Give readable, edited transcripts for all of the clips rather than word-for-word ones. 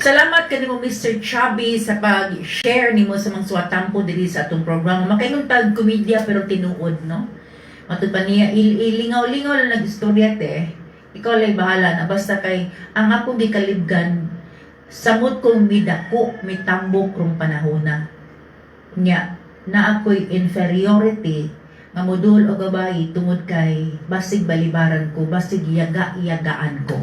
Salamat kanimo Mr. Chubby sa pag-share nimo sa mga suwatampo diri sa atong programa. Makaingon tag komedya pero tinuod, no? Matud pa niya ilingaw-lingaw lang nag-istorya te. Ikaw lay bahala na basta kay ang akong gikalibgan samot kong midako mitambok rong panahona. Nya na ako'y inferiority nga modul o gabay tungod kay basig balibaran ko, basig yaga-yagaan ko.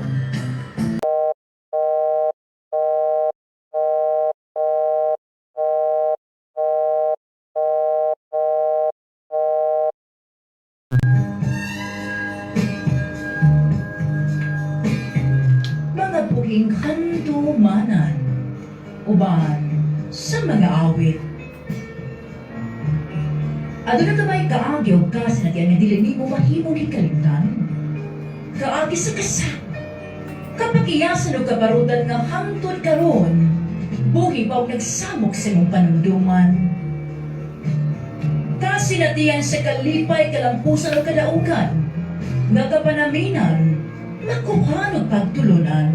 Mga buhing handumanan, uban sa mga awit. Ado na kamay kaagyo ka sa natiyan nga dili nimo mahimong hikalimtan. Kaagi sa kasa. Kapag iyasan o kabarutan nga hangtod karon, buhi pa og nagsamok sa imong panumduman. Kasi natiyan sa kalipay kalampusan o kadaugan, nga kapanaminan, nakuhan o pagtulunan.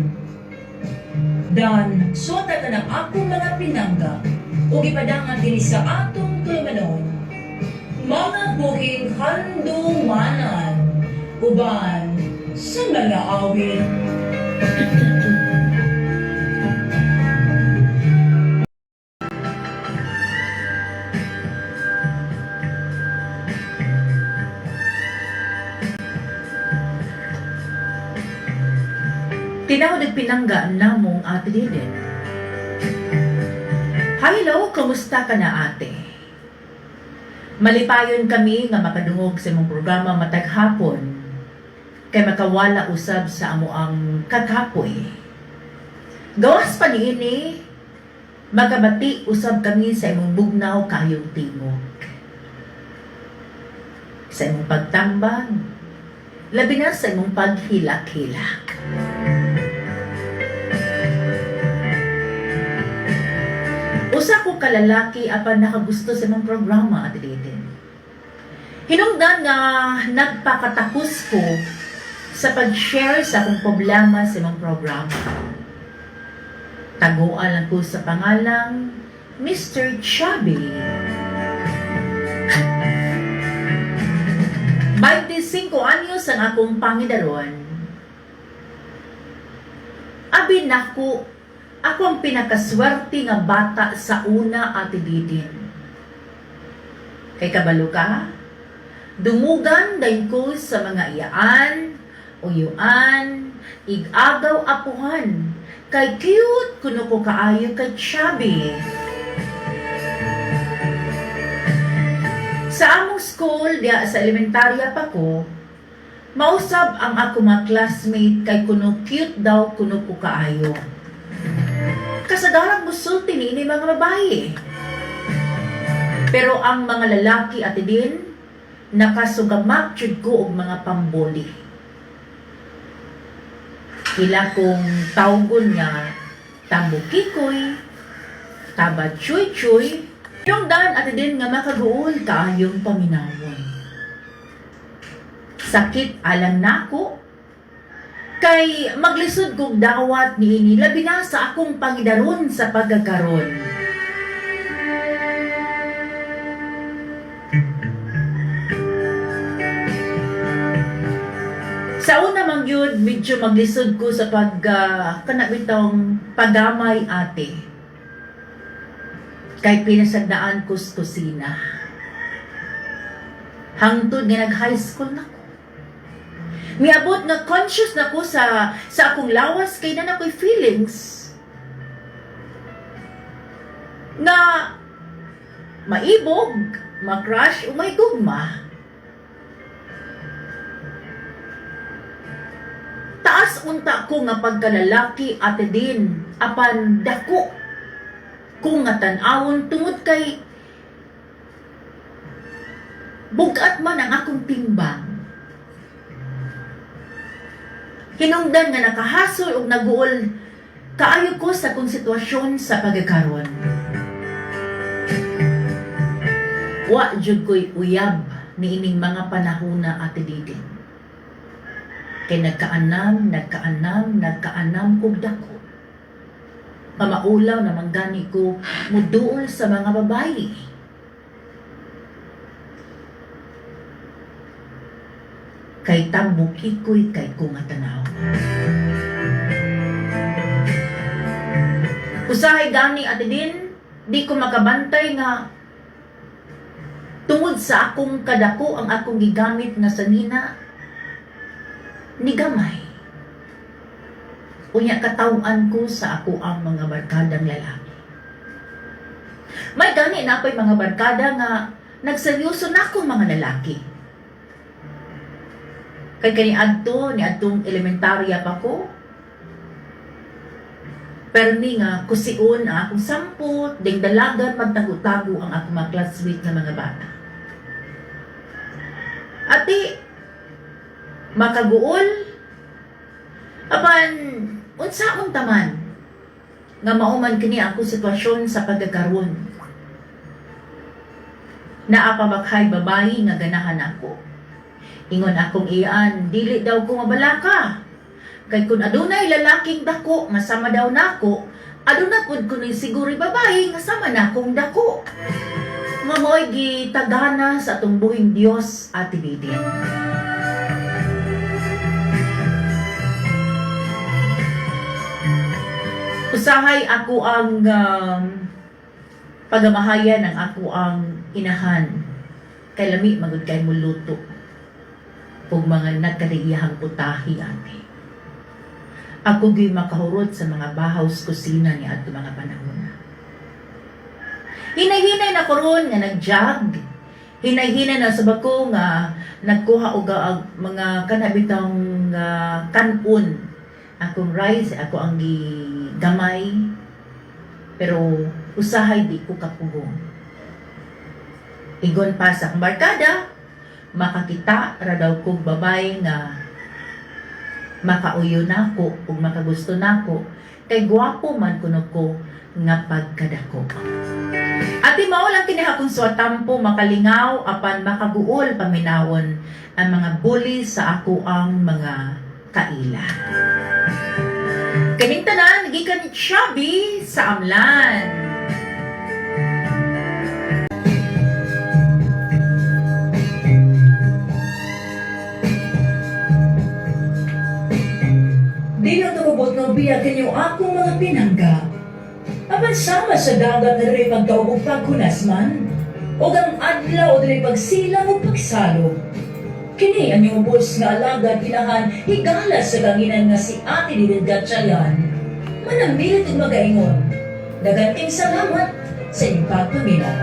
Dan, suota ka ng akong mga pinangga o ipadangan din sa atong tuymanon. Mga buhing handumanan, uban sa mga awit. Tinawag at pinangga namong ate Diden. Hello, kamusta ka na ate? Malipayon kami nga makadungog sa imong programa matag hapon kay makawala usab sa amo ang kakapoy. Gawas pa niini, magabati usab kami sa imong bugnaw kayong timog. Sa imong pagtambag, labi na sa imong paghilak-hilak. Usa ko kalalaki apan nakagusto sa imong programa at Diden. Hinungdan nga nagpakatapos ko sa pag-share sa akong problema sa imong programa. Taguan lang ko sa pangalang Mr. Chubby. 25 anyos ang akong pangidaron. Abi nako, ako ang pinakaswerte nga bata sa una ate Didin. Kay kabalo ka, dumugan dayon ko sa mga iyaan, uyuan, igagaw apuhan, kay cute kuno ko kaayo kay Chubby. Sa among school, diya sa elementarya pa ko, mausab ang ako mga classmate kay kuno cute daw kuno ko kaayo. Kasagarang musulti ni mga babae. Pero ang mga lalaki at din, nakasugamak jud ko og mga pamboli. Kila kong tawgon nga tambukikoy, tabachuy-chuy, yung dan at din nga makaguol kaayong paminawon. Sakit alang nako, kay maglisod kong dawat niini labi na sa akong pangidaron sa pagkakaroon. Sa una mang yun, medyo maglisod ko sa kanabitong pagamay ate. Kay pinasagdaan ko sa kusina. Hangtod nga nag-high school na ko. Miabot na conscious na ko sa akong lawas kay na ako'y feelings na maibog, makrush, o may gugma. Taas unta ko nga pagkalalaki ate din, apan dako ko nga tan-awon tungod kay bugat man ang akong timbang. Hinungdan nga nakahasol og naguol kaayo ko sa kong sitwasyon sa pagkakaroon. Wa jud ko'y uyab niining mga panahona ate Didin. Kay nagkaanam kog dako. nga maulaw naman gani ko muduol sa mga babae. Kay tambok ikoy kay ko nga tanaw. Usahay gani ati din, di ko makabantay nga tungod sa akong kadako ang akong gigamit nga sanina ni gamay. Unya katawan ko sa ako ang mga barkadang lalaki. May gani na ako'y mga barkada nga nagseryoso na akong mga lalaki. Kay kani adto ni adtong elementarya pa ko. Pero ni nga kusion ang akong sampot, ding dalagan magtago-tago ang akong mga classmate nga mga bata. Ati makaguol apan unsaon taman nga mauman kini ako sitwasyon sa pagkakaroon. Naapabakhay babayi nga ganahan ako. Ingon akong iyan, dili daw ko mabalaka. Kay kun adunay lalaking dako nga sama daw nako, aduna pud kunoy siguro babayi nga sama nakong dako. Nga mo'y gitagana sa atong buhing Dios ati bidin. Usahay ako ang pagamahayan ng ako ang inahan. Kay lami magud kay muluto. Ug mga nagkariyahang putahi ate. Ako gyud makahurot sa mga bahaws kusina ni adto mga panahon. Hinay-hinay na koron nga nagjag. Hinay-hinay na sa bako nga nagkuha og mga kanabitang kanon. Akong rice, ako ang gamay. Pero usahay di ko kapugong. Igon pa sa akong barkada, makakita ra daw kog babay nga makauyo nako ug makagusto nako kay gwapo man kuno ko nga pagkadako. Ati mao lang kini akong suwatampo makalingaw apan makaguol paminawon ang mga bully sa ako ang mga kaila. Kaning tanan gikan Chubby sa Amlan. Di na tumubot ng biyagan yung akong mga pinangga. Apan sama sa dagat na rin pagkaugong pagkunas man, o ang adlaw na rin pagsilang o pagsalo. Kini ang yung boss nga alaga kinahan higala sa kanginan nga si Ate Lidid Gatchayan. Manamilit ang magaingon. Daganting salamat sa inyong pagpaminaw.